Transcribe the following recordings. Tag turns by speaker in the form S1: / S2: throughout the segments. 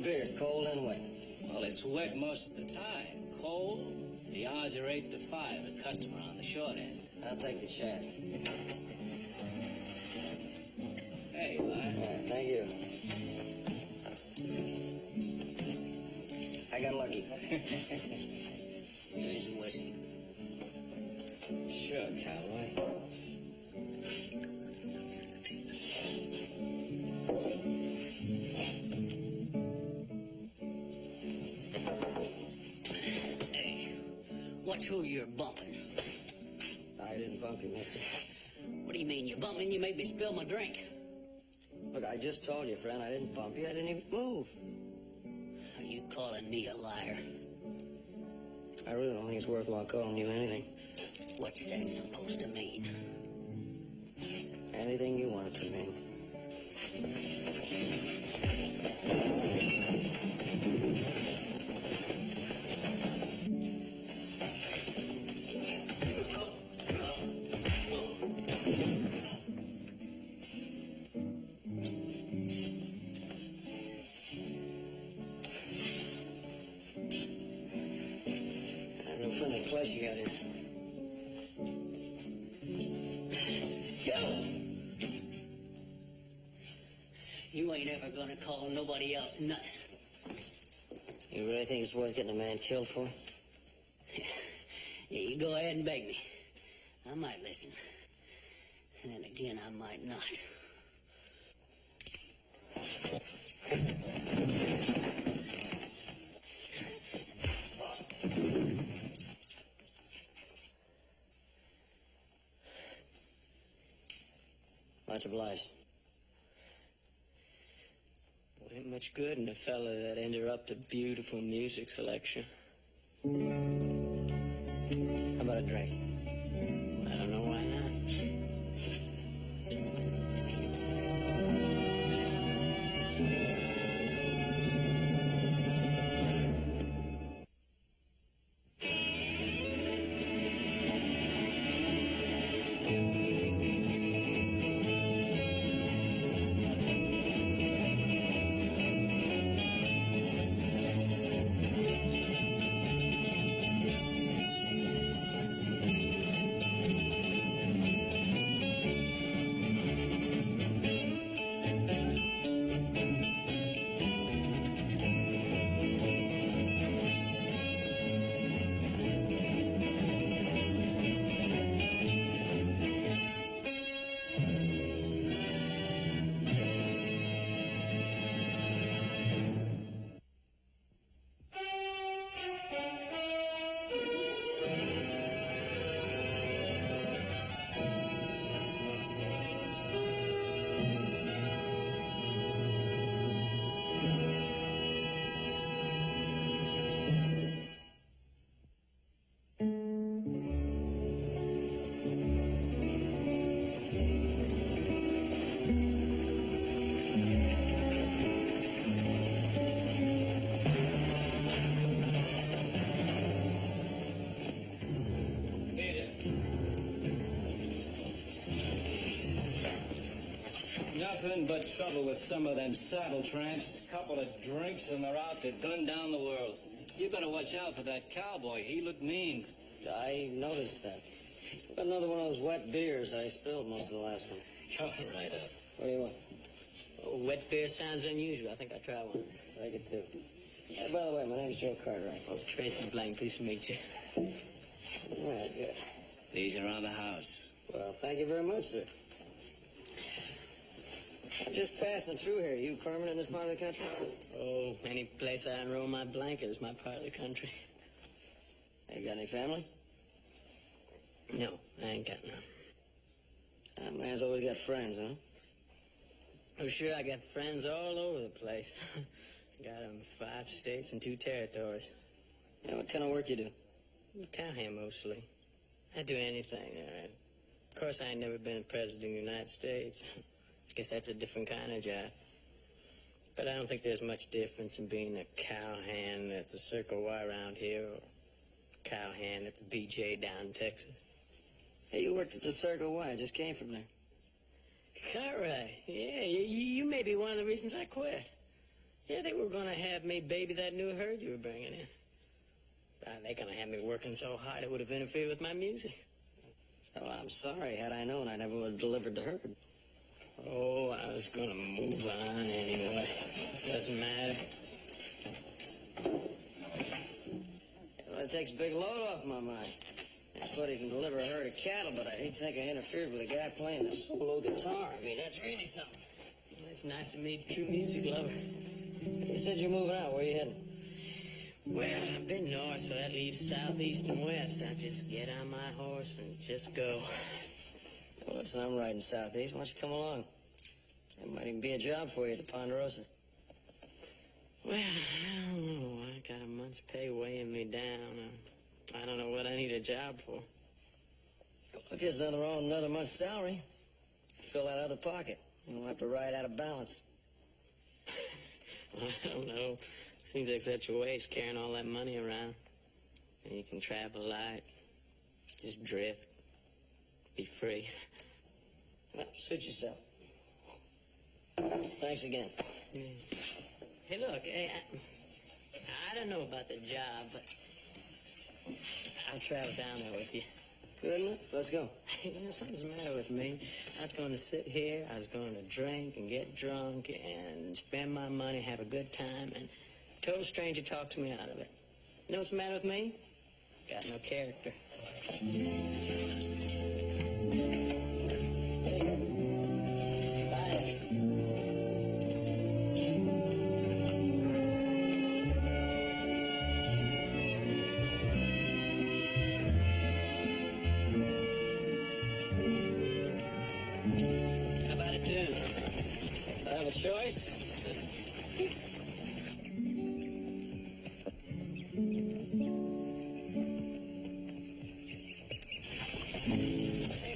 S1: beer, cold and wet.
S2: Well, it's wet most of the time. Cold, the odds are 8 to 5, a customer on the short end.
S1: I'll take the chance.
S2: There you are.
S1: All right, thank you. I got lucky.
S2: Here's your whiskey.
S1: Sure, cowboy.
S2: What's who you're bumping?
S1: I didn't bump you, mister.
S2: What do you mean, you're bumping? You made me spill my drink.
S1: Look, I just told you, friend, I didn't bump you. I didn't even move.
S2: Are you calling me a liar?
S1: I really don't think it's worthwhile calling you anything.
S2: What's that supposed to mean?
S1: Anything you want it to mean. Funny place you got in.
S2: Yo! You ain't ever gonna call nobody else nothing.
S1: You really think it's worth getting a man killed for?
S2: Yeah, you go ahead and beg me. I might listen. And then again, I might not.
S1: Much obliged.
S3: Well, ain't much good in a fella that interrupt a beautiful music selection.
S1: How about a drink?
S3: I don't know why not.
S2: Nothing but trouble with some of them saddle tramps. Couple of drinks and they're out to gun down the world. You better watch out for that cowboy. He looked mean.
S1: I noticed that. Got another one of those wet beers. I spilled most of the last one.
S2: Come right up.
S1: What do you want?
S3: Oh, wet beer sounds unusual. I think I'll try one.
S1: I get two. Hey, by the way, my name's Joe Cartwright.
S3: Oh, Tracy Blank, pleased to meet you.
S1: All right, good.
S2: These are on the house.
S1: Well, thank you very much, sir. I'm just passing through here. You permanent in this part of the country?
S3: Oh, any place I unroll my blanket is my part of the country.
S1: Hey, you got any family?
S3: No, I ain't got none.
S1: That man's always got friends, huh?
S3: Oh, sure, I got friends all over the place. Got 'em 5 states and 2 territories.
S1: Yeah, what kind of work you do?
S3: Cowhand, mostly. I do anything, all right. Of course, I ain't never been president of the United States. Guess that's a different kind of job. But I don't think there's much difference in being a cowhand at the Circle Y around here or a cowhand at the BJ down in Texas.
S1: Hey, you worked at the Circle Y. I just came from there.
S3: Cartwright, yeah, you may be one of the reasons I quit. Yeah, they were going to have me baby that new herd you were bringing in. They're going to have me working so hard it would have interfered with my music.
S1: Well, I'm sorry. Had I known, I never would have delivered the herd.
S3: Oh, I was going to move on anyway. Doesn't matter.
S1: Well, it takes a big load off my mind. Anybody can deliver a herd of cattle, but I hate to think I interfered with a guy playing a solo guitar. I mean, that's really something.
S3: Well, it's nice to meet a true music lover.
S1: You said you're moving out. Where you heading?
S3: Well, I've been north, so that leaves south, east, and west. I just get on my horse and just go.
S1: Well, listen, I'm riding southeast. Why don't you come along? There might even be a job for you at the Ponderosa.
S3: Well, I don't know. I got a month's pay weighing me down. I don't know what I need a job for.
S1: Look, there's nothing wrong with another month's salary. Fill that other pocket. You won't have to ride out of balance.
S3: I don't know. Seems like such a waste carrying all that money around. And you can travel light. Just drift. Be free.
S1: Well, suit yourself. Thanks again.
S3: Yeah. Hey, look, hey, I don't know about the job, but I'll travel down there with you.
S1: Good enough. Let's go.
S3: You know, something's the matter with me. I was going to sit here, I was going to drink and get drunk and spend my money, have a good time, and a total stranger talks me out of it. You know what's the matter with me? Got no character. How about a tune? I have a choice?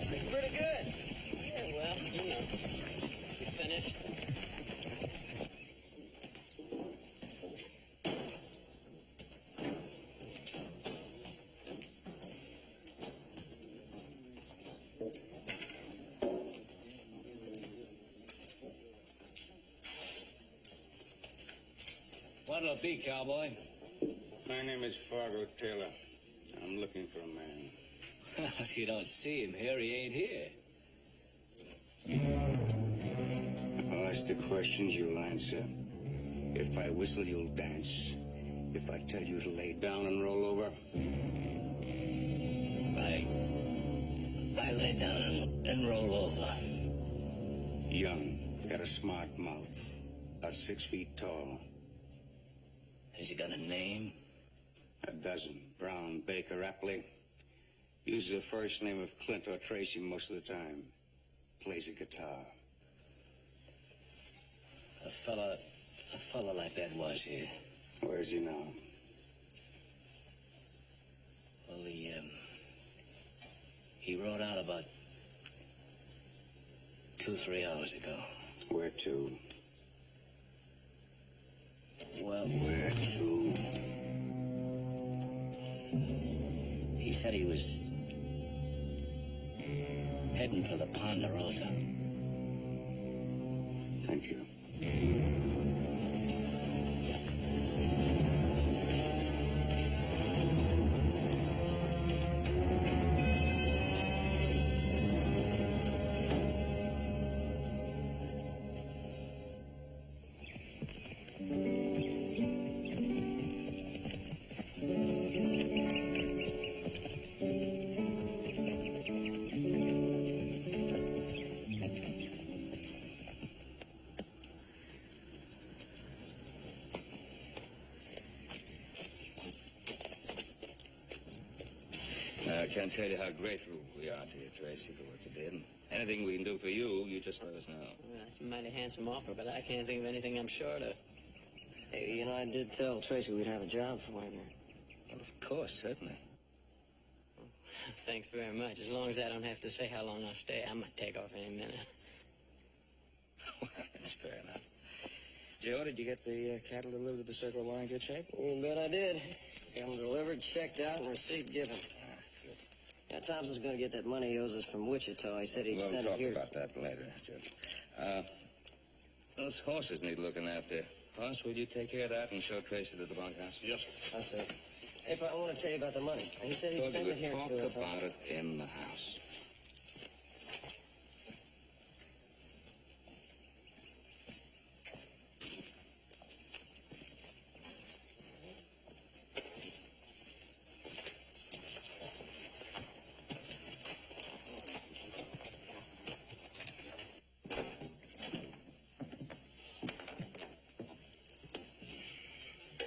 S1: It's pretty good.
S3: Yeah, well, you know, finished.
S2: What'll it be, cowboy?
S4: My name is Fargo Taylor. I'm looking for a man.
S2: If you don't see him here, he ain't here.
S4: I'll ask the questions, you'll answer. If I whistle, you'll dance. If I tell you to lay down and roll over,
S2: I lay down and roll over.
S4: young, got a smart mouth, about 6 feet tall.
S2: Has he got a name?
S4: A dozen. Brown, Baker, Apley. Uses the first name of Clint or Tracy most of the time. Plays a guitar.
S2: A fella like that was here.
S4: Where's he now?
S2: Well, he rode out about 2-3 hours ago.
S4: Where to?
S2: Well,
S4: Where to?
S2: he said he was heading for the Ponderosa.
S4: Thank you.
S5: I can't tell you how grateful we are to you, Tracy, for what you did. Anything we can do for you, you just let us know.
S3: Well, that's a mighty handsome offer, but I can't think of anything I'm short of.
S1: Hey, you know, I did tell Tracy we'd have a job for him.
S5: Well, of course, certainly.
S3: Thanks very much. As long as I don't have to say how long I'll stay, I might take off any minute.
S5: Well, that's fair enough. Joe, did you get the cattle delivered to the Circle Y in good shape?
S1: You bet I did. Got them delivered, checked out, and receipt given. Now, Thompson's going to get that money he owes us from Wichita. He said he'd send it here.
S5: We'll talk about that later, Joe. Those horses need looking after. Hoss, will you take care of that and show Tracy to the bunkhouse?
S1: Yes, sir. I see. Hey, Pa, I want to tell you about the money. He said he'd send it here
S5: talk
S1: to us.
S5: about it in the house.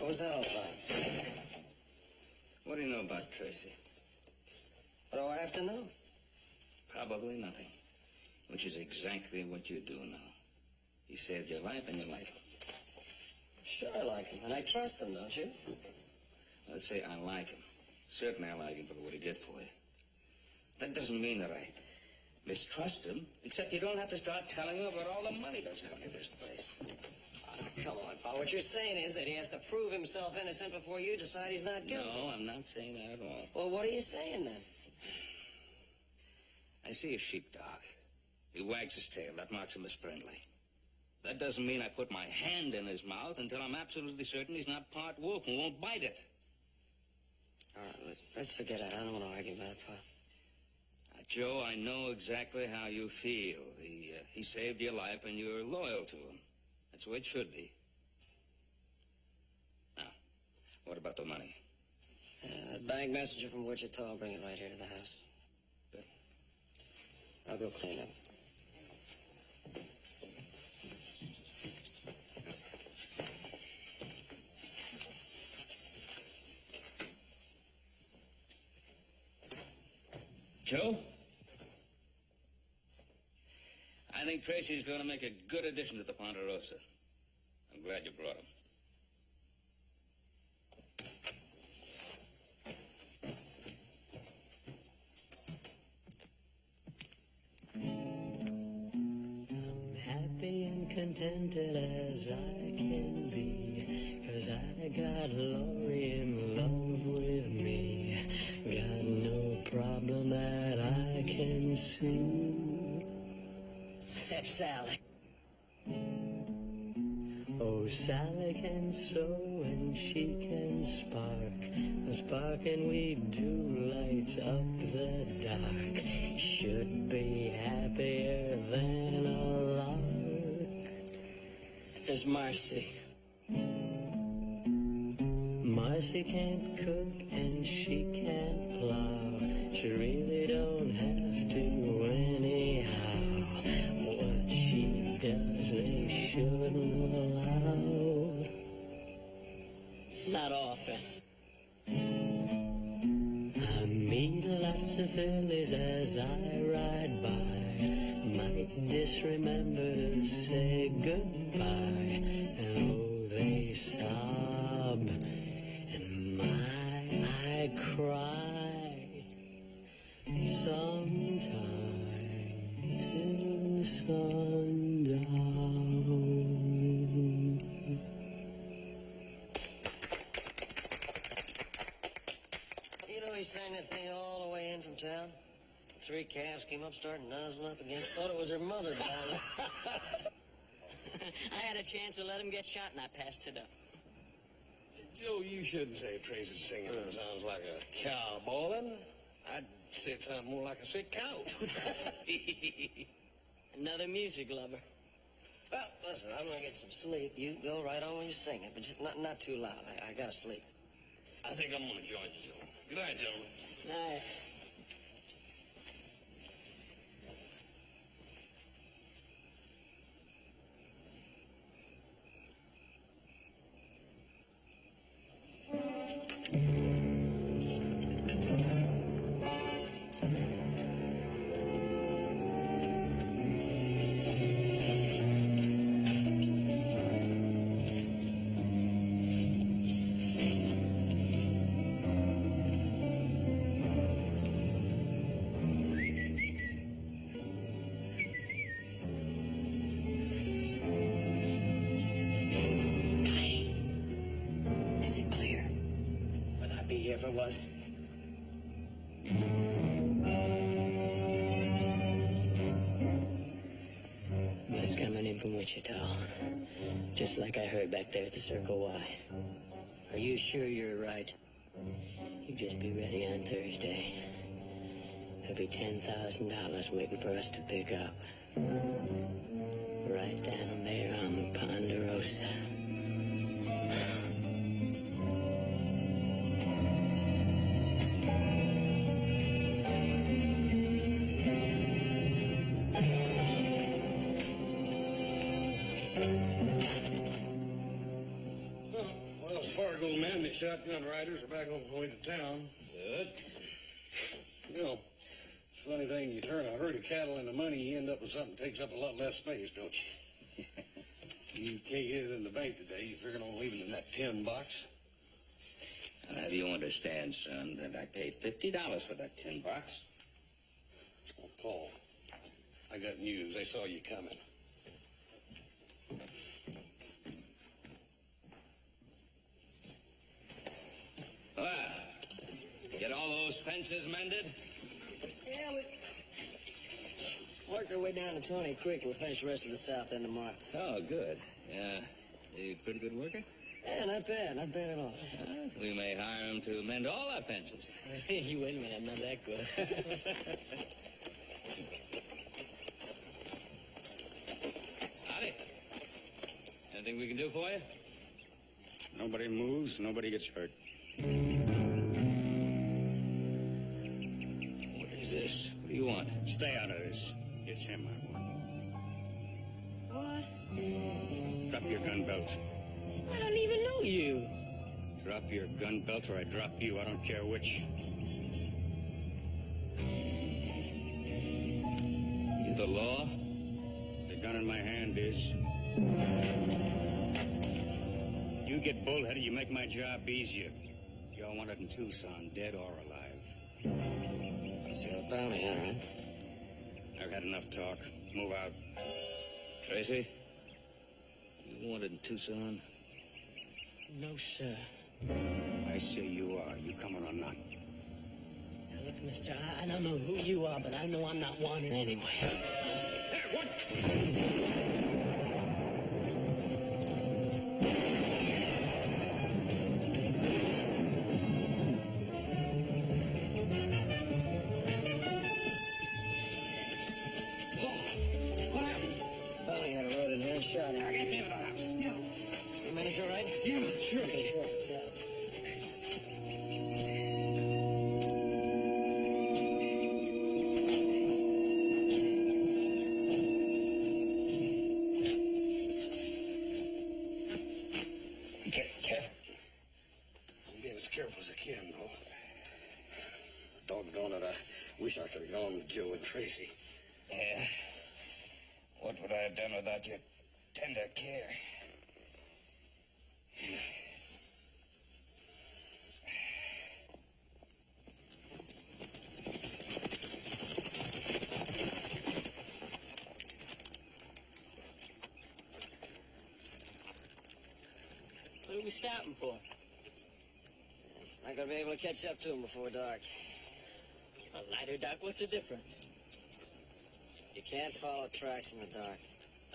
S1: What was that all about?
S5: What do you know about Tracy?
S1: What do I have to know?
S5: Probably nothing. Which is exactly what you do know. He saved your life and you like him.
S1: Sure I like him, and I trust him, don't you?
S5: Let's say I like him. Certainly I like him for what he did for you. That doesn't mean that I mistrust him, except you don't have to start telling him about all the money that's come to this place.
S1: Come on, Pa. What you're saying is that he has to prove himself innocent before you decide he's not guilty.
S5: No, I'm not saying that at all.
S1: Well, what are you saying then?
S5: I see a sheepdog. He wags his tail. That marks him as friendly. That doesn't mean I put my hand in his mouth until I'm absolutely certain he's not part wolf and won't bite it.
S1: All right, let's forget it. I don't want to argue about it, Pa.
S5: Joe, I know exactly how you feel. He saved your life and you're loyal to him. That's the way it should be. Now, what about the money?
S1: That bank messenger from Wichita, I'll bring it right here to the house.
S5: Good.
S1: I'll go clean up.
S5: Joe? I think Tracy's going to make a good addition to the Ponderosa. I'm glad you brought him.
S3: I'm happy and contented as I can be, 'cause I got Lori in love with me. Got no problem that I can see. Except Sally. Oh, Sally can sew and she can spark. A spark and we do lights up the dark. Should be happier than a lark. There's Marcy. Marcy can't cook and she can't plow. She really don't have to anyhow. What she does they shouldn't allow. Not often. I meet lots of fillies as I ride by. Might disremember to say goodbye. And oh, they sob. I cry sometime till sundown.
S1: You know, he sang that thing all the way in from town. 3 calves came up, started nuzzling up against. Thought it was her mother down.
S3: I had a chance to let him get shot, and I passed it up.
S6: Joe, you shouldn't say Tracy's singing sounds like a cow bawling. I'd say it sounds more like a sick cow.
S3: Another music lover.
S1: Well, listen, I'm gonna get some sleep. You go right on when you sing it, but just not too loud. I gotta sleep.
S6: I think I'm gonna join you, Joe. Good night, gentlemen.
S3: Night. If it was. That's coming in from Wichita. Just like I heard back there at the Circle Y.
S1: Are you sure you're right?
S3: You just be ready on Thursday. There'll be $10,000 waiting for us to pick up. Right down there on Ponderosa.
S6: Well, Fargo men and the shotgun riders are back on the way to town.
S2: Good.
S6: You know, funny thing, you turn a herd of cattle into money, you end up with something that takes up a lot less space, don't you? You can't get it in the bank today. You figuring on leaving it in that tin box?
S5: I'll have you understand, son, that I paid $50 for that tin box.
S6: Oh, Paul, I got news. They saw you coming.
S5: Well, get all those fences mended?
S1: Yeah, we worked our way down to Tony Creek. We'll finish the rest of the south end tomorrow.
S5: Oh, good. Yeah, you a pretty good worker?
S1: Yeah, not bad at all.
S5: We may hire him to mend all our fences.
S3: You wait a minute, I'm not that good.
S5: Howdy. Anything we can do for you?
S4: Nobody moves, nobody gets hurt.
S5: What is this? What do you want?
S4: Stay out of this. It's him I want.
S3: What?
S4: Drop your gun belt.
S3: I don't even know you.
S4: Drop your gun belt or I drop you. I don't care which.
S5: You the law?
S4: The gun in my hand is. You get bullheaded, you make my job easier. You're wanted in Tucson, dead or alive.
S1: So a bounty hunter, huh?
S4: I've had enough talk. Move out.
S5: Tracy? You wanted in Tucson?
S3: No, sir.
S4: I say you are. You coming or not?
S3: Now, look, mister, I don't know who you are, but I know I'm not wanted anyway.
S4: Hey, what?
S1: Bounty hunter rode in here and shot him.
S6: Get me to the house.
S1: You manage all right?
S6: Yeah, sure.
S1: Okay, sure. What's up?
S6: Careful. I'm being as careful as I can, though. Doggone it, I wish I could have gone with Joe and Tracy.
S5: Yeah. What would I have done without your tender care?
S3: What are we stopping for?
S1: It's not gonna be able to catch up to him before dark.
S3: A lighter, Doc, what's the difference?
S1: You can't follow tracks in the dark.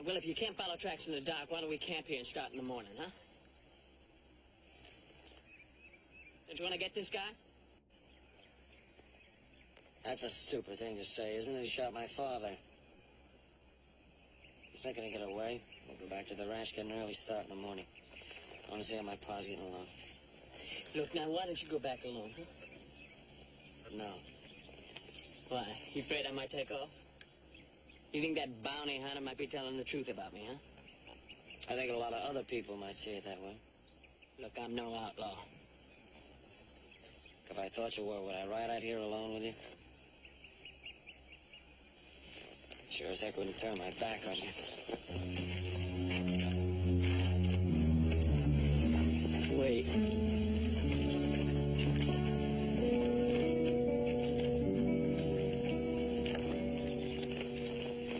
S3: Well, if you can't follow tracks in the dark, why don't we camp here and start in the morning, huh? Don't you want to get this guy?
S1: That's a stupid thing to say, isn't it? He shot my father. He's not gonna get away. We'll go back to the ranch, get an early start in the morning. I want to see how my pa's getting along.
S3: Look, now, why don't you go back alone, huh?
S1: No.
S3: Why? You afraid I might take off? You think that bounty hunter might be telling the truth about me, huh?
S1: I think a lot of other people might see it that way.
S3: Look, I'm no outlaw.
S1: If I thought you were, would I ride out here alone with you? Sure as heck wouldn't turn my back on you.
S3: Wait.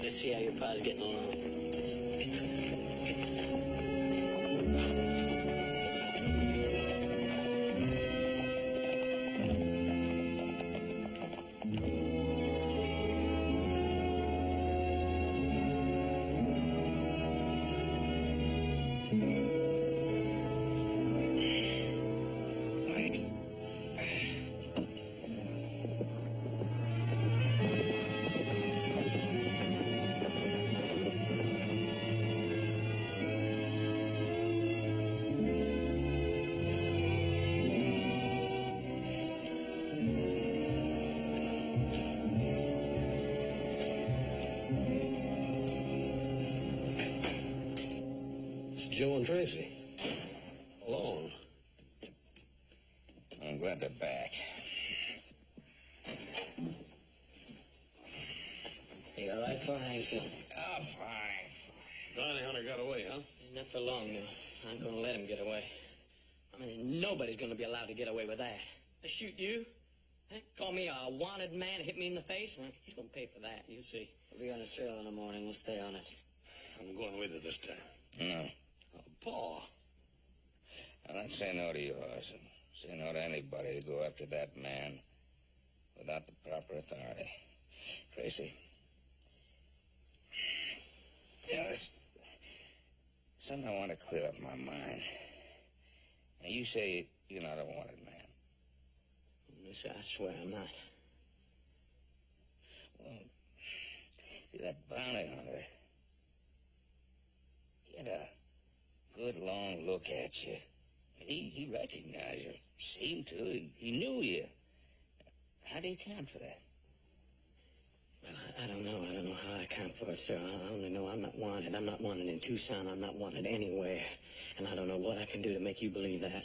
S3: Let's see how your pa's getting along.
S6: Joe and Tracy. Alone.
S5: I'm glad they're back.
S1: You all right, Far? How you feeling?
S5: Oh, fine.
S6: Bounty hunter got away, huh?
S3: Not for long now. I ain't gonna let him get away. I mean, nobody's gonna be allowed to get away with that. They shoot you, call me a wanted man, hit me in the face, and he's gonna pay for that. You'll see.
S1: We'll be on his trail in the morning. We'll stay on it.
S6: I'm going with it this time.
S5: No.
S6: Oh, Paul.
S5: I don't say no to yours, and say no to anybody who go after that man without the proper authority. Tracy. Yeah, there's something I want to clear up my mind. Now, you say you're not a wanted man.
S3: Listen, I swear I'm not.
S5: Well, see, that bounty hunter, he had a good long look at you. He recognized you. Seemed to. He knew you. How do you account for that?
S3: Well, I don't know. I don't know how I account for it, sir. I only know I'm not wanted. I'm not wanted in Tucson. I'm not wanted anywhere. And I don't know what I can do to make you believe that.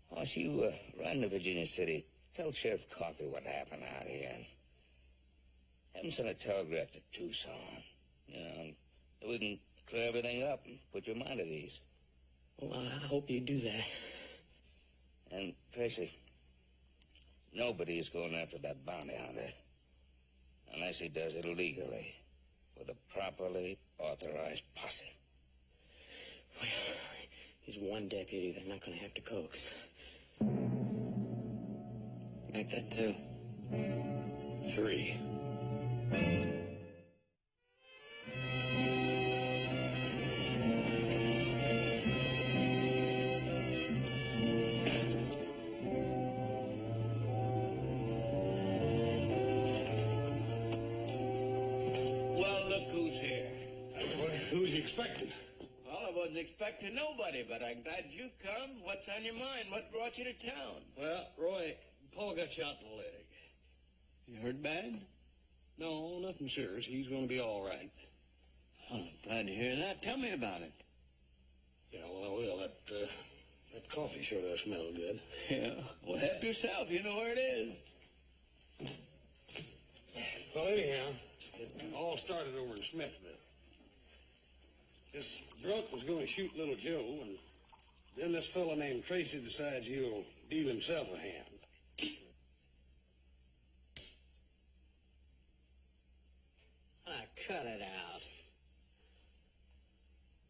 S5: Once you ride into Virginia City, tell Sheriff Coffey what happened out here. And have him send a telegraph to Tucson. You know, so we can clear everything up and put your mind at ease.
S3: Well, I hope you do that.
S5: And, Tracy, nobody is going after that bounty hunter unless he does it legally with a properly authorized posse.
S3: Well, he's one deputy. They're not going to have to coax.
S1: Make that 2.
S6: 3.
S7: Well, look who's here.
S6: Who's you expecting?
S7: Well, I wasn't expecting nobody, but I'm glad you come. What's on your mind? What brought you to town?
S6: Well, Roy, Paul got shot in the leg.
S7: You hurt bad?
S6: No, nothing serious. He's going to be all right.
S7: Oh, I'm glad to hear that. Tell me about it.
S6: Yeah, well, I will. That coffee sure does smell good.
S7: Yeah. Well, help yourself. You know where it is.
S6: Well, anyhow, it all started over in Smithville. This drunk was going to shoot little Joe, and then this fella named Tracy decides he'll deal himself a hand.
S3: Ah, cut it out.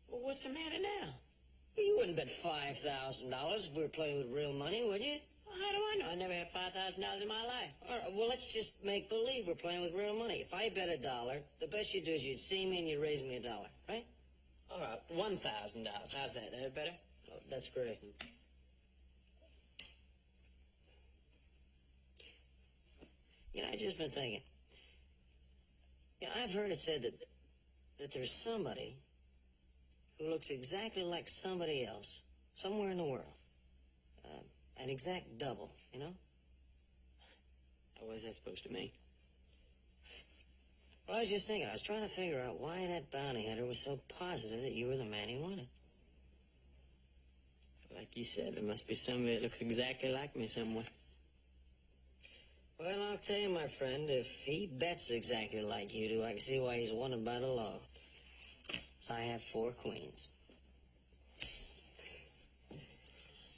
S3: Well, what's the matter now?
S1: You wouldn't bet $5,000 if we were playing with real money, would you?
S3: Well, how do I know? I never had $5,000 in my life.
S1: All right, well, let's just make believe we're playing with real money. If I bet $1, the best you'd do is you'd see me and you'd raise me $1, right?
S3: All right, $1,000. How's that? That better?
S1: Oh, that's great. You know, I've just been thinking. You know, I've heard it said that there's somebody who looks exactly like somebody else somewhere in the world. An exact double, you know?
S3: What is that supposed to mean?
S1: Well, I was just thinking, I was trying to figure out why that bounty hunter was so positive that you were the man he wanted.
S3: Like you said, there must be somebody that looks exactly like me somewhere.
S1: Well, I'll tell you, my friend, if he bets exactly like you do, I can see why he's wanted by the law. So I have 4 queens.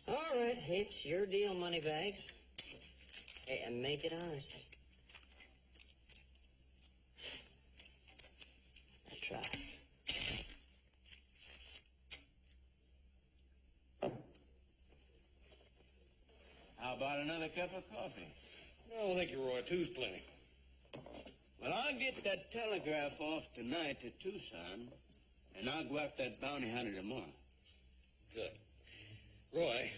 S1: All right, it's your deal, Moneybags. Hey, and make it honest. I try.
S7: How about another cup of coffee?
S6: No, thank you, Roy. 2's plenty.
S7: Well, I'll get that telegraph off tonight to Tucson, and I'll go after that bounty hunter tomorrow.
S6: Good. Roy,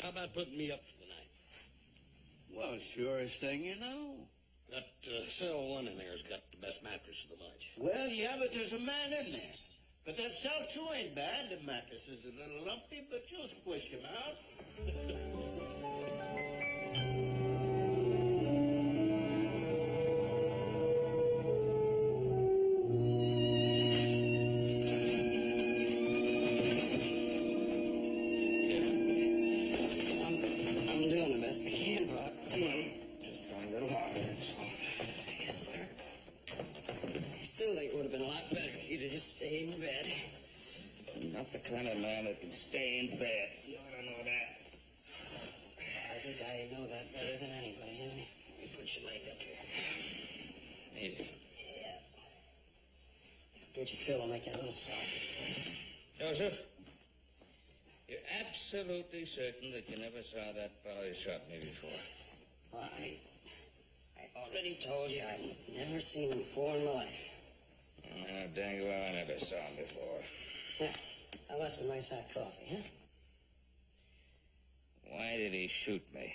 S6: how about putting me up for the night?
S7: Well, surest thing you know.
S6: That cell 1 in there's got the best mattress of the bunch.
S7: Well, yeah, but there's a man in there. But that cell 2 ain't bad. The mattress is a little lumpy, but you'll squish him out.
S1: stay in bed.
S5: I'm not the kind of man that can stay in bed. You ought to know that.
S1: I think I know that better than anybody, Henry. You put your leg up here.
S5: Easy.
S1: Yeah. Get your pillow, make that a little soft.
S5: Joseph, you're absolutely certain that you never saw that fellow who shot me before?
S1: Well, I already told you I've never seen him before in my life.
S5: Oh, dang well I never saw him before.
S1: Yeah. How about some nice hot coffee, huh?
S5: Why did he shoot me?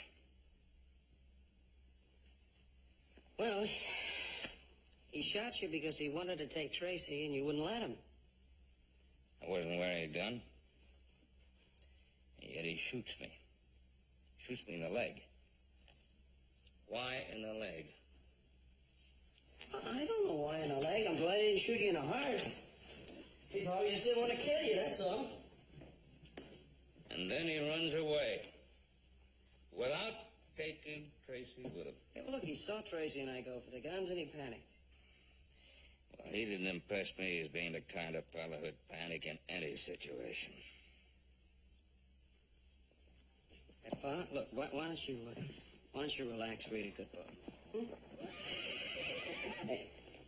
S1: Well, he shot you because he wanted to take Tracy and you wouldn't let him.
S5: I wasn't wearing a gun. And yet he shoots me. Shoots me in the leg. Why in the leg?
S1: I don't know why in the leg. I'm glad he didn't shoot you in the heart. He probably just didn't want to kill you, that's all.
S5: And then he runs away. Without taking Tracy with him.
S1: Hey, well, look, he saw Tracy and I go for the guns and he panicked.
S5: Well, he didn't impress me as being the kind of fellow who'd panic in any situation.
S1: Hey, Pa, look, why don't you relax, read a good book? Hmm? Hey,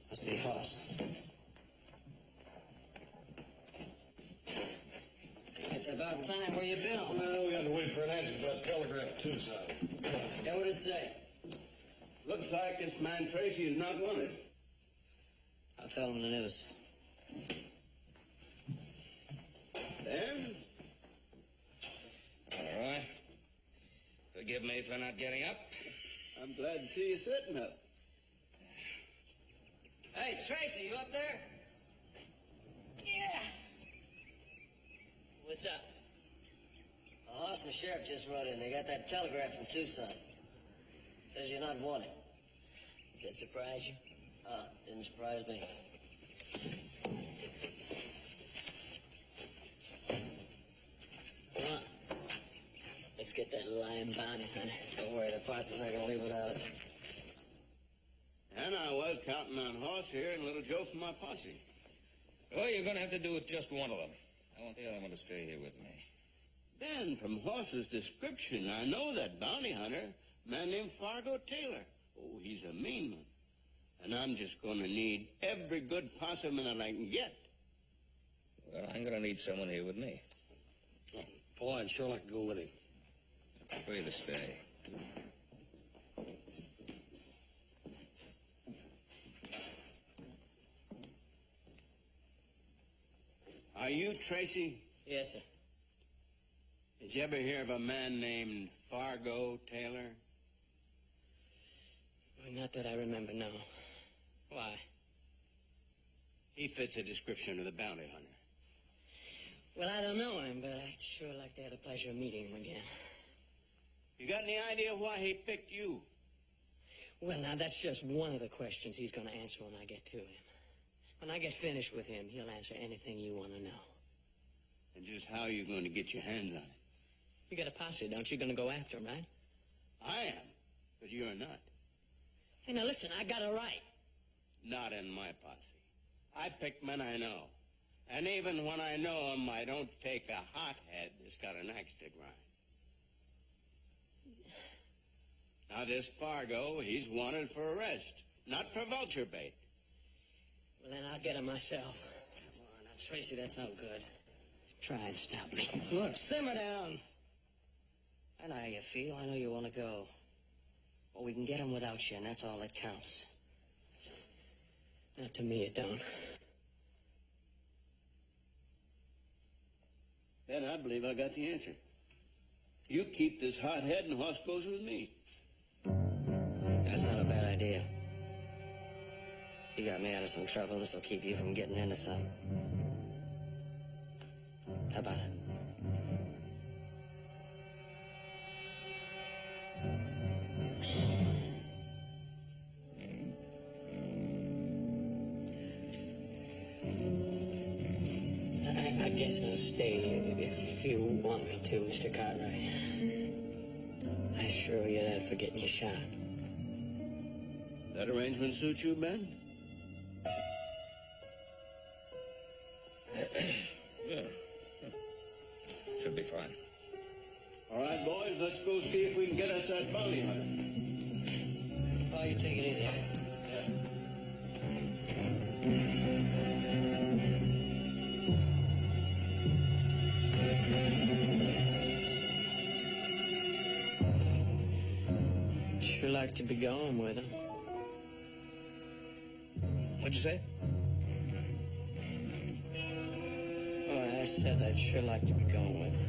S1: must be a horse. It's about time. Where you been all night?
S6: Well, we had to wait for an answer for that telegram at Tucson.
S1: Yeah, what did it say?
S7: Looks like this man Tracy is not wanted.
S1: I'll tell him the news.
S7: Then,
S5: All right. Forgive me for not getting up.
S7: I'm glad to see you sitting up.
S1: Hey, Tracy, you up there? Yeah. What's up? The horse and the sheriff just rode in. They got that telegram from Tucson. Says you're not wanted.
S3: Does that surprise you?
S1: Didn't surprise me.
S3: Come on. Let's get that lying bounty hunter.
S1: Don't worry, the posse's not gonna leave without us.
S7: And I was counting on Horse here and Little Joe from my posse.
S5: Well, you're going to have to do with just one of them. I want the other one to stay here with me.
S7: Ben, from Horse's description, I know that bounty hunter, a man named Fargo Taylor. Oh, he's a mean one. And I'm just going to need every good posse man that I can get.
S5: Well, I'm going to need someone here with me.
S6: Paul, I'd sure like to go with him.
S5: I'm free to stay.
S7: Are you Tracy?
S3: Yes, sir.
S7: Did you ever hear of a man named Fargo Taylor?
S3: Well, not that I remember, no. Why?
S7: He fits a description of the bounty hunter.
S3: Well, I don't know him, but I'd sure like to have the pleasure of meeting him again.
S7: You got any idea why he picked you?
S3: Well, now, that's just one of the questions he's going to answer when I get to him. When I get finished with him, he'll answer anything you want to know.
S7: And just how are you going to get your hands on it?
S3: You got a posse, don't you? Going to go after him, right?
S7: I am, but you're not.
S3: Hey, now, listen, I got a right.
S7: Not in my posse. I pick men I know. And even when I know them, I don't take a hothead that's got an axe to grind. Now, this Fargo, he's wanted for arrest, not for vulture bait.
S3: Well, then I'll get him myself.
S1: Come on, now, Tracy, that's no good.
S3: Try and stop me.
S1: Look, simmer down. I know how you feel. I know you want to go. But we can get him without you, and that's all that counts.
S3: Not to me, it don't.
S7: Then I believe I got the answer. You keep this hothead and Horse goes with me.
S1: That's not a bad idea. You got me out of some trouble. This will keep you from getting into some. How about it?
S3: I guess I'll stay if you want me to, Mr. Cartwright. I assure you that for getting you shot.
S7: That arrangement suit you, Ben? let's go see if we can get us that bounty hunter.
S1: Oh, you take it easy.
S3: Sure like to be going with him.
S5: What'd you say?
S3: Oh, I said I'd sure like to be going with him.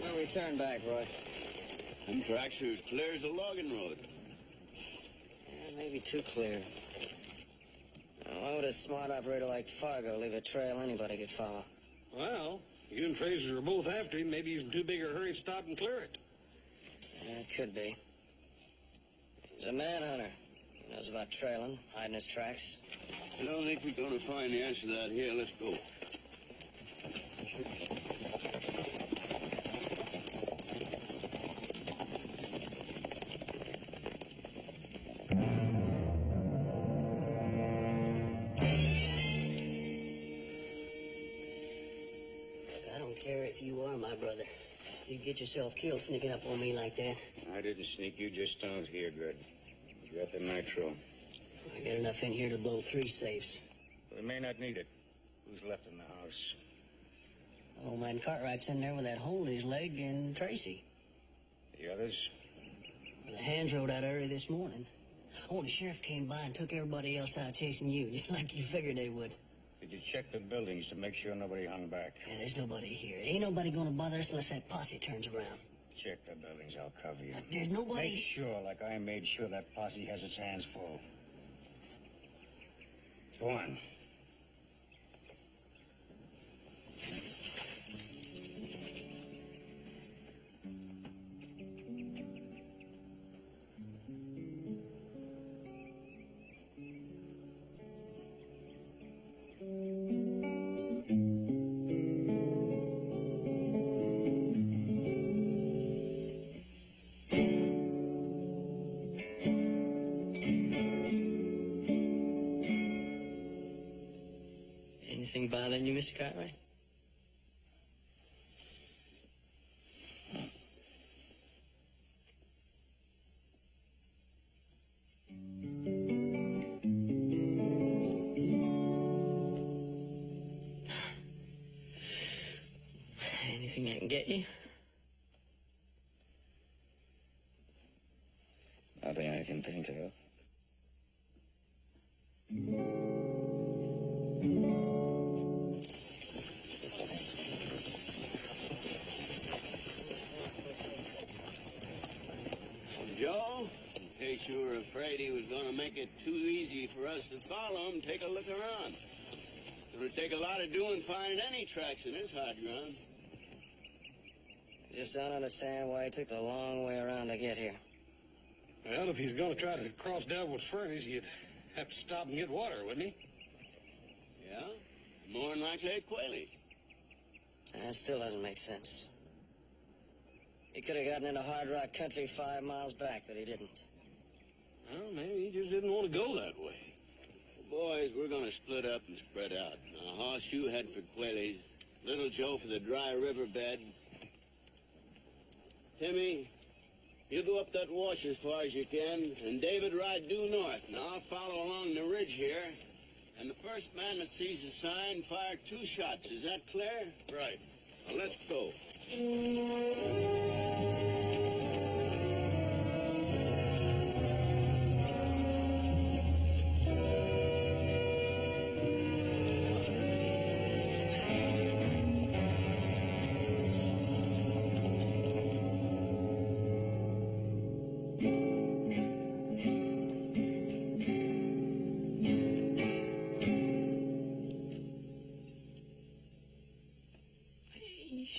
S1: We'll return back, Roy.
S7: Them tracks are as clear as a logging road.
S1: Yeah, maybe too clear. Why would a smart operator like Fargo leave a trail anybody could follow?
S6: Well, you and Tracer are both after him. Maybe he's in too big a hurry to stop and clear it.
S1: Yeah, it could be. He's a manhunter. He knows about trailing, hiding his tracks.
S7: I don't think we're going to find the answer to that here. Let's go.
S1: I don't care if you are my brother. You'd get yourself killed sneaking up on me like that.
S4: I didn't sneak. You just don't hear good. You got the nitro.
S1: I got enough in here to blow 3 safes.
S4: We may not need it. Who's left in the house?
S1: Old man Cartwright's in there with that hole in his leg and Tracy.
S4: The others?
S1: The hands rode out early this morning. Oh, the sheriff came by and took everybody else out chasing you, just like you figured they would.
S4: Did you check the buildings to make sure nobody hung back?
S1: Yeah, there's nobody here. Ain't nobody gonna bother us unless that posse turns around.
S4: Check the buildings. I'll cover you.
S1: There's nobody...
S4: Make sure, like I made sure, that posse has its hands full. Go on.
S3: Anything bothering you, Mr. Cartwright? Anything I can get you?
S5: Nothing I can think of.
S7: Joe, in case you were afraid he was going to make it too easy for us to follow him, take a look around. It would take a lot of doing finding any tracks in this hot ground.
S1: I just don't understand why he took the long way around to get here.
S6: Well, if he's going to try to cross Devil's Furnace, he'd have to stop and get water, wouldn't he?
S7: Yeah? More than likely at Quayle.
S1: That still doesn't make sense. He could have gotten into hard rock country 5 miles back, but he didn't.
S6: Well, maybe he just didn't want to go that way.
S7: Boys, we're going to split up and spread out. Now, Hoss, you head for Quayle. Little Joe for the dry riverbed. Timmy, you go up that wash as far as you can, and David ride due north. Now, I'll follow along the ridge here, and the first man that sees the sign, fire 2 shots. Is that clear?
S6: Right.
S7: Now, let's go.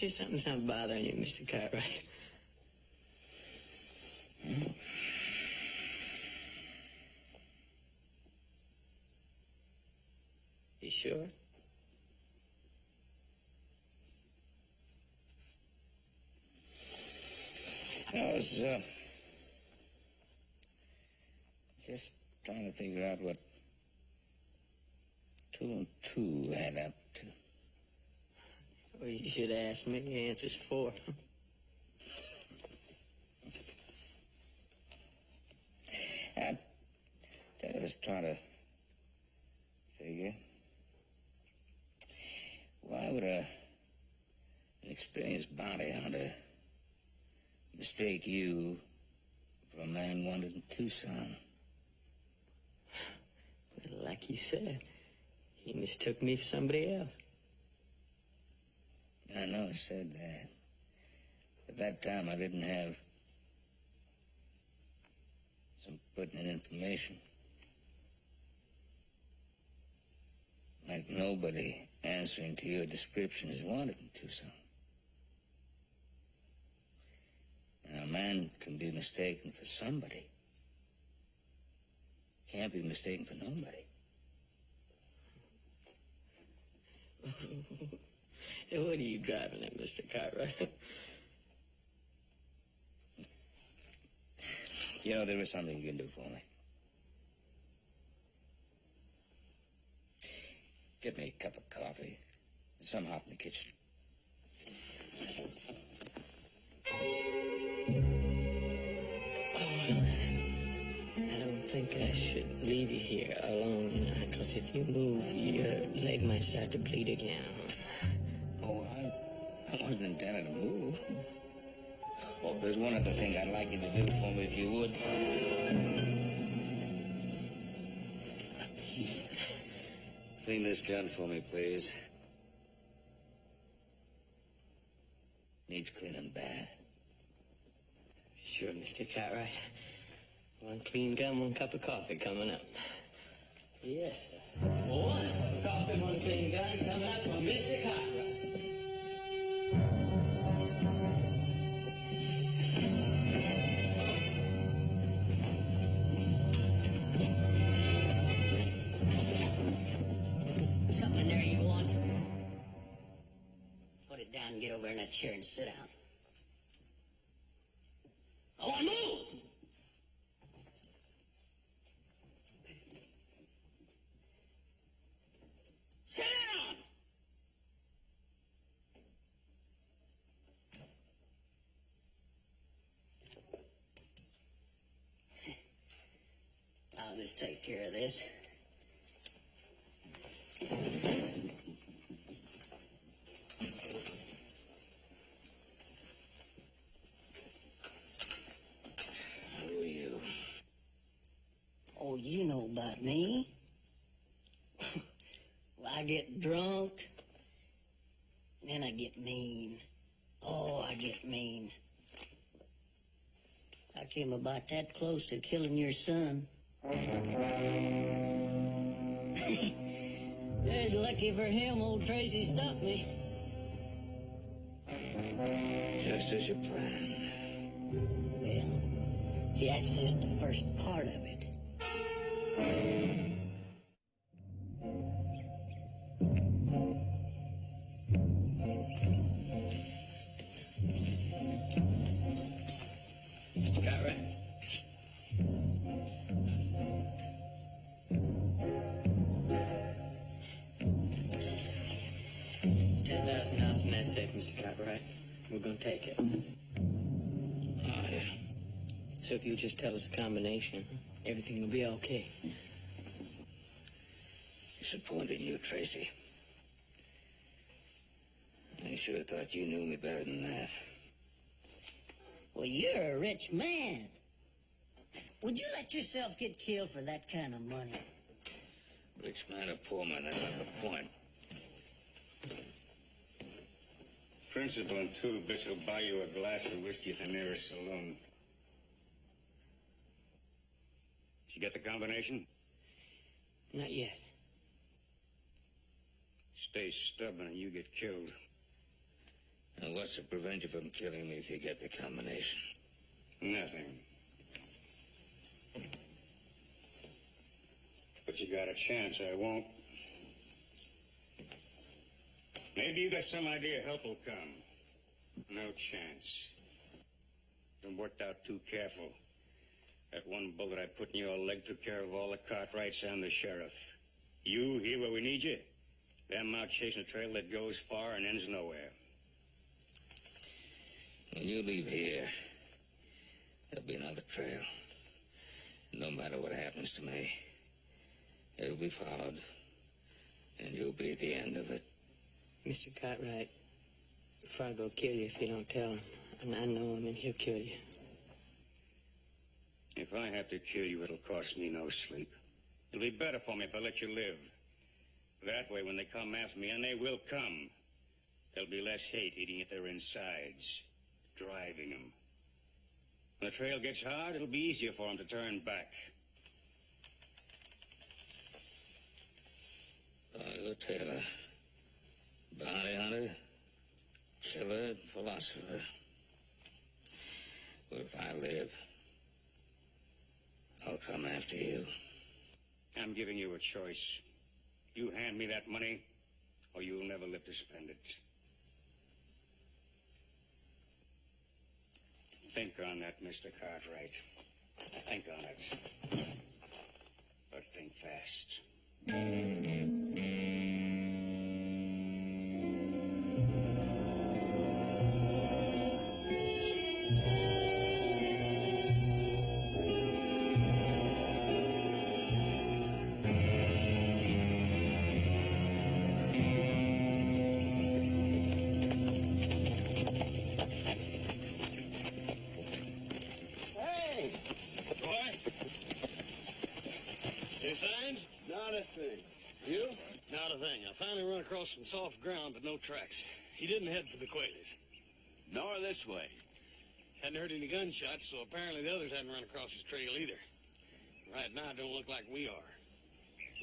S3: Sure something's not bothering you, Mr. Cartwright. You sure?
S5: I was, just trying to figure out what 2 and 2 add up to.
S3: Well, you should ask me. The answer's 4.
S5: I was trying to figure. Why would an experienced bounty hunter mistake you for a man wanted in Tucson?
S3: Well, like he said, he mistook me for somebody else.
S5: I know he said that. At that time, I didn't have some pertinent information. Like nobody answering to your description is wanted in Tucson. Now, a man can be mistaken for somebody. Can't be mistaken for nobody.
S3: What are you driving at, Mr. Cartwright?
S5: You know, there is something you can do for me. Get me a cup of coffee. There's some hot in the kitchen.
S3: I don't think I should leave you here alone, because if you move, your leg might start to bleed again.
S5: Oh, I wasn't intending to move. Oh, there's one other thing I'd like you to do for me, if you would. Clean this gun for me, please. Needs cleaning bad.
S3: Sure, Mr. Cartwright. One clean gun, 1 cup of coffee coming up. Yes, sir. 1 cup of coffee, 1 clean gun coming up for Mr. Cartwright. Something there you want? Put it down and get over in that chair and sit down. I want to move! Sit down! I'll just take care of this.
S5: Who are you?
S1: Oh, you know about me. Well, I get drunk, and then I get mean. Oh, I get mean. I came about that close to killing your son. There's lucky for him, old Tracy stopped me.
S5: Just as you planned.
S1: Well, that's just the first part of it.
S3: Mr. Cartwright? It's $10,000 in that safe, Mr. Cartwright. We're going to take it.
S5: Oh, yeah.
S3: So if you just tell us the combination, everything will be okay.
S5: Disappointed in you, Tracy. I sure thought you knew me better than that.
S1: Well, you're a rich man. Would you let yourself get killed for that kind of money?
S5: Rich man or poor man, that's not the point.
S4: Principal and 2 bits will buy you a glass of whiskey at the nearest saloon. Did you get the combination?
S3: Not yet.
S4: Stay stubborn and you get killed.
S5: And what's to prevent you from killing me if you get the combination?
S4: Nothing. But you got a chance I won't. Maybe you got some idea help will come. No chance. Been worked out too careful. That one bullet I put in your leg took care of all the Cartwrights and the sheriff. You here where we need you? Them out chasing a trail that goes far and ends nowhere.
S5: When you leave here, there'll be another trail. No matter what happens to me, it'll be followed, and you'll be at the end of it.
S3: Mr. Cartwright, Fargo will kill you if you don't tell him. And I know him, and he'll kill you.
S4: If I have to kill you, it'll cost me no sleep. It'll be better for me if I let you live. That way, when they come after me, and they will come, there'll be less hate eating at their insides, driving them. When the trail gets hard, it'll be easier for them to turn back.
S5: Fargo Taylor, bounty hunter, killer, philosopher. But if I live, I'll come after you.
S4: I'm giving you a choice. You hand me that money, or you'll never live to spend it. Think on that, Mr. Cartwright. Think on it. But think fast.
S6: Signs?
S7: Not a thing. You?
S6: Not a thing. I finally run across some soft ground, but no tracks. He didn't head for the Quaaludes.
S7: Nor this way.
S6: Hadn't heard any gunshots, so apparently the others hadn't run across his trail either. Right now, it don't look like we are.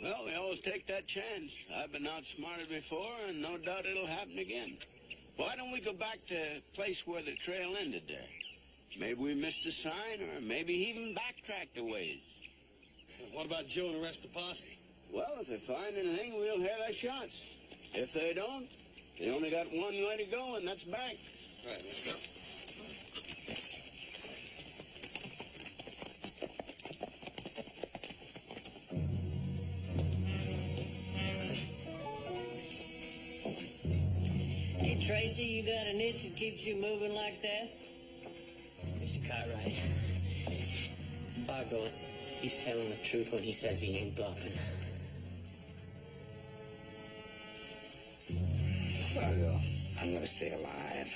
S7: Well, we always take that chance. I've been outsmarted before, and no doubt it'll happen again. Why don't we go back to the place where the trail ended there? Maybe we missed a sign, or maybe he even backtracked a ways.
S6: What about Joe and the rest of the posse?
S7: Well, if they find anything, we'll hear their shots. If they don't, they only got one way to go, and that's back.
S6: Right, let's go.
S1: Hey, Tracy, you got an itch that keeps you moving like that?
S3: Mr. Cartwright, Fargo, he's telling the truth when he says he ain't bluffing.
S5: Fargo, I'm gonna stay alive.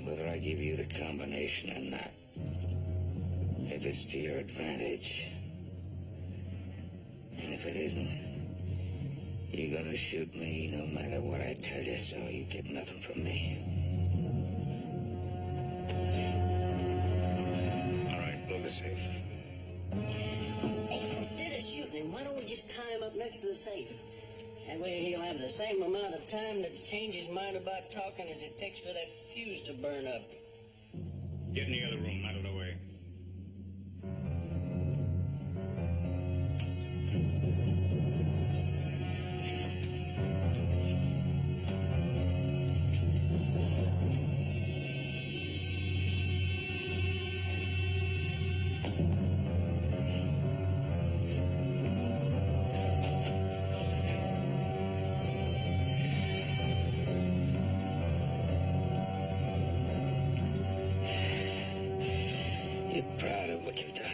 S5: Whether I give you the combination or not, if it's to your advantage. And if it isn't, you're gonna shoot me no matter what I tell you, so you get nothing from me.
S4: All right, blow the safe.
S1: Hey, instead of shooting him, why don't we just tie him up next to the safe? That way he'll have the same amount of time to change his mind about talking as it takes for that fuse to burn up.
S4: Get in the other room, out of the way.
S5: You're proud of what you've done.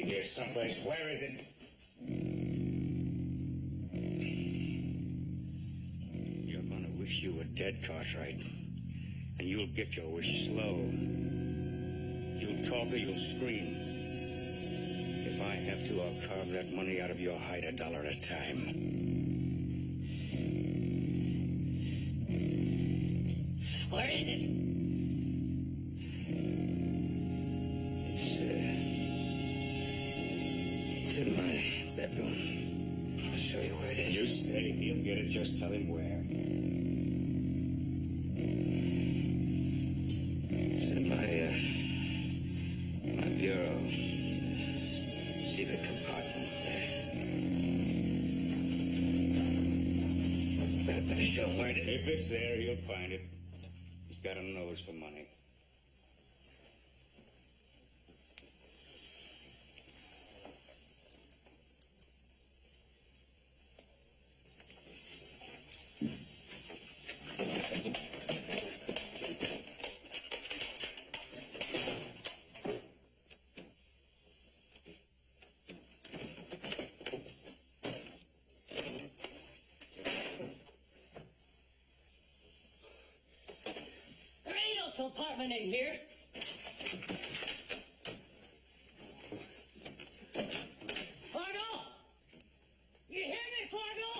S4: be here someplace. Where is it? You're gonna wish you were dead, Cartwright. And you'll get your wish slow. You'll talk or you'll scream. If I have to, I'll carve that money out of your hide $1 at a time.
S1: Where is it?
S5: It's in my bedroom. I'll show you where it is.
S4: You stay. He'll get it. Just tell him where.
S5: It's in my bureau. Secret compartment there. Better show him where it is.
S4: If it's there, he'll find it. He's got a nose for money.
S1: There ain't no compartment in here. Fargo! You hear me, Fargo?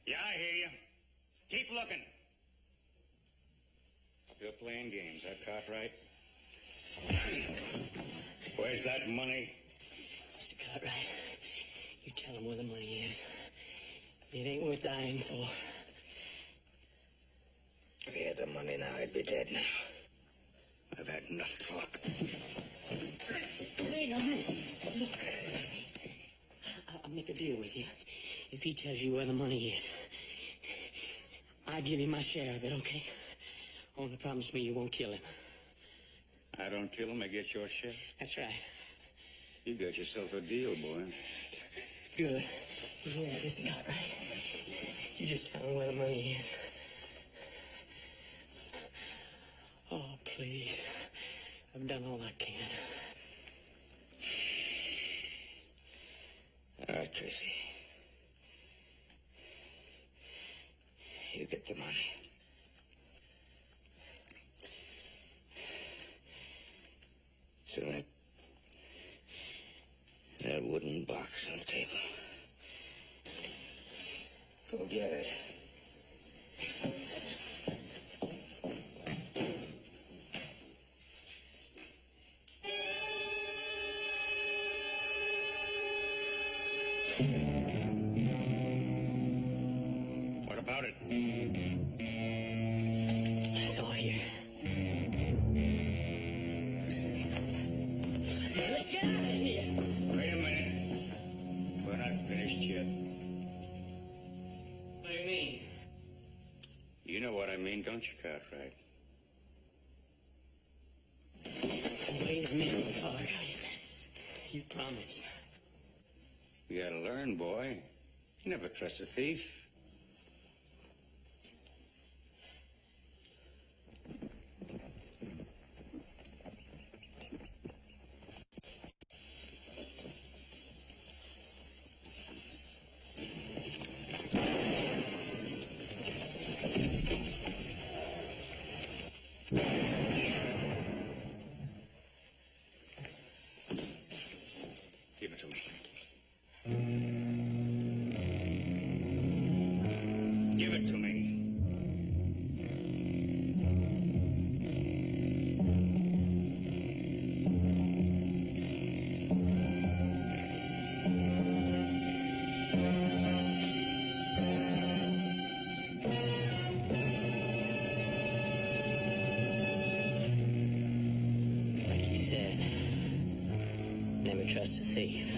S4: Yeah, I hear you. Keep looking. Still playing games, huh, Cartwright? Where's that money?
S3: Mr. Cartwright, you tell him where the money is. It ain't worth dying for.
S5: If he had the money now, I'd be dead now.
S4: I've had enough talk.
S3: Wait a minute. Look. I'll make a deal with you. If he tells you where the money is, I'll give you my share of it, okay? Only promise me you won't kill him.
S4: I don't kill him, I get your share.
S3: That's right.
S4: You got yourself a deal, boy.
S3: Good. Yeah, Mr. Cartwright. You just tell him where the money is. Oh, please. I've done all I can.
S5: All right, Tracy. You get the money. It's in that wooden box on the table. Go get it.
S4: What about it?
S3: It's all here. Let's get out of here.
S4: Wait a minute. We're not finished yet.
S3: What do you mean?
S4: You know what I mean, don't you, Cartwright?
S3: Wait a minute, Fargo. You promised.
S4: You gotta learn, boy. You never trust a thief. Give it to me. Give it to me.
S3: Like you said, never trust a thief.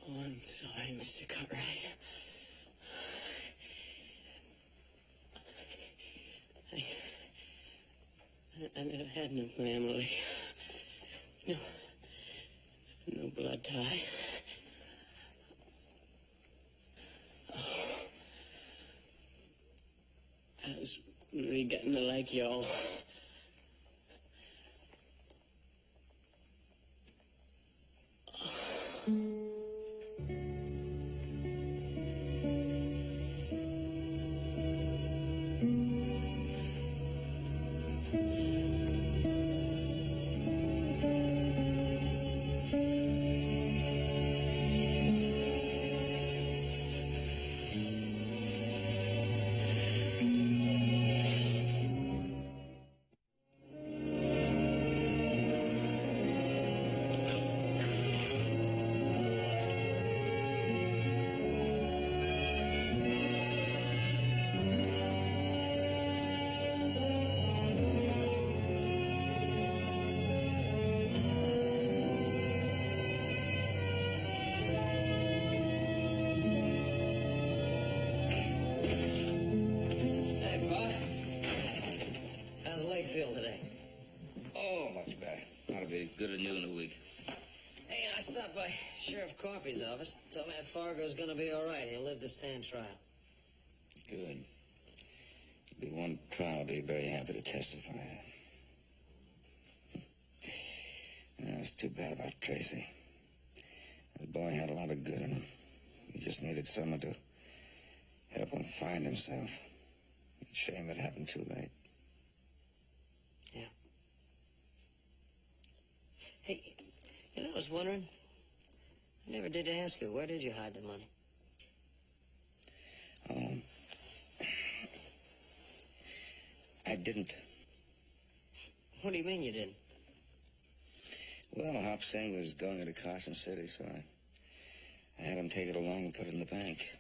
S3: Oh, I'm sorry, Mr. Cartwright. I never had no family. No blood tie. I was really getting to like y'all.
S1: Hey, Pa. How's the leg feel today?
S5: Oh, much better. Ought to be good and new in a week.
S1: Hey, I stopped by Sheriff Coffey's office. Told me that Fargo's gonna be all right. He'll live to stand trial.
S5: Good. It'll be one trial. I'll be very happy to testify. It's too bad about Tracy. The boy had a lot of good in him. He just needed someone to help him find himself. It's a shame it happened too late.
S1: Yeah. Hey, you know, I was wondering. I never did ask you, where did you hide the money?
S5: I didn't.
S1: What do you mean you didn't?
S5: Well, Hop Singh was going into Carson City, so I had him take it along and put it in the bank.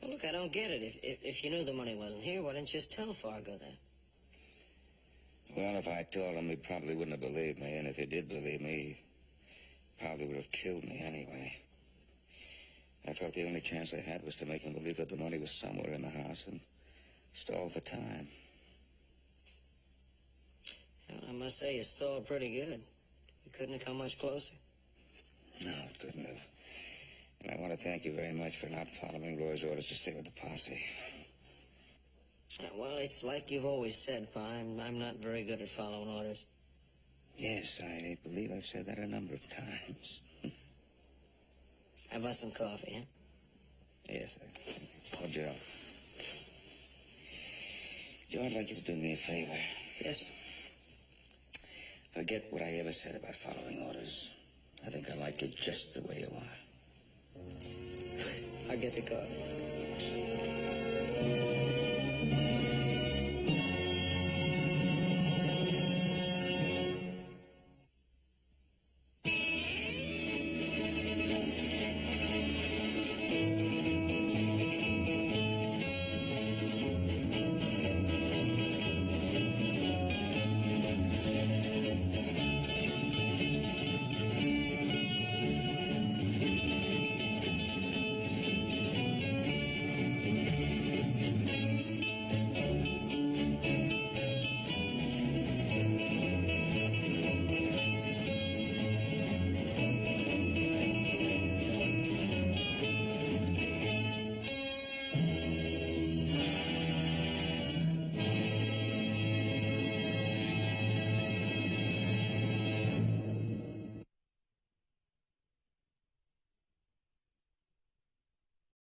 S1: Well, look, I don't get it. If you knew the money wasn't here, why didn't you just tell Fargo that?
S5: Well, if I told him, he probably wouldn't have believed me, and if he did believe me, he probably would have killed me anyway. I felt the only chance I had was to make him believe that the money was somewhere in the house and stall for time.
S1: Well, I must say you stalled pretty good. You couldn't have come much closer.
S5: No, it couldn't have. And I want to thank you very much for not following Roy's orders to stay with the posse.
S1: Well, it's like you've always said, Pa. I'm not very good at following orders.
S5: Yes, I believe I've said that a number of times.
S1: How about some coffee, huh?
S5: Yes, Oh, Joe. Joe, I'd like you to do me a favor.
S1: Yes, sir.
S5: Forget what I ever said about following orders. I think I like it just the way you are.
S1: I'll get the coffee.